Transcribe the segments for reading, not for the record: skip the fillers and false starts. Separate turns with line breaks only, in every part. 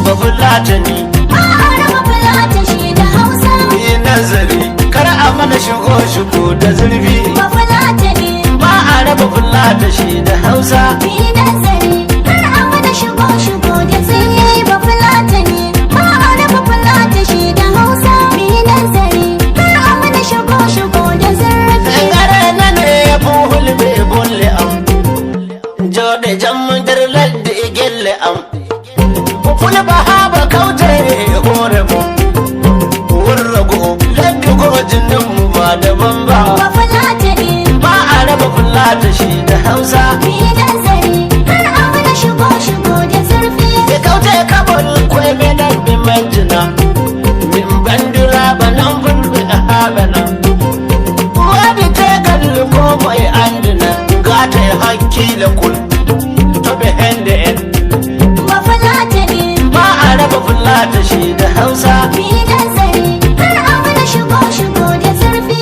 Bafulatani
Fulata shi da Hausa.
yi nazari kar a mana shigo da zurfi
Fulata ne.
ba a raba fulata shi da Hausa
Bi nazari kar a mana shigo da zai ba fulata ne. Ba a raba fulata shi da Hausa. Bi nazari kar a mana shigo da zurfi.
ngare na ne buhulbe bulle am jode jamdir ladde gelle am fulba haba kaute hore mu wurrago ladde gojinin mu ba daban ba
Ba fulata ne.
ba a raba fulata shi da Hausa
Bi nazari kar a mana shigo da zurfi.
e kaute kabol koy medan bi manjina min bandira banan fulbe habana wadi tegal ko mai andina gata hakkila kul to be hende en
Ba fulata ne.
ba a raba fulata shi da Hausa
Bi nazari kar a mana shigo da zurfi.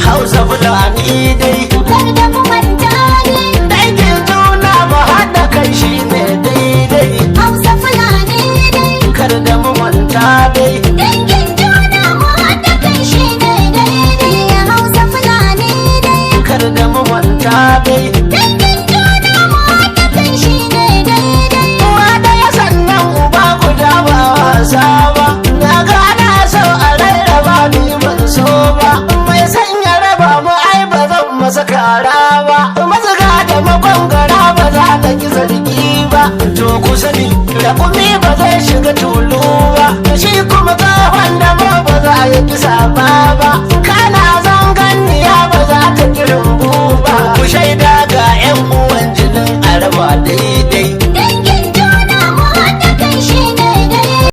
Hausa fulani dai
Kar da mu manta ne.
dangin juna mu haɗa kai shi ne daidai
Hausa Fulani dai.
kar da mu manta dai
Dangin juna mu haɗa kai shi ne daidai. Hausa Fulani dai.
kar da mu manta dai
Dangin juna mu haɗa kai shi ne daidai.
uwa ɗaya sannan uba guda ba wasa ba na gana so a rarraba ni ban so ba mai sanya raba mu ai ba zan masa kara ba mazaga da magwangara ba za ta ki zargi ba to ku sani rakumi ba zai shiga tulu ba shi kuma tsohon da ba za ya ki saba ba kana zanganiya ba za ta ki rumbu ba ku shaida ga 'yan uwan jinin araba dai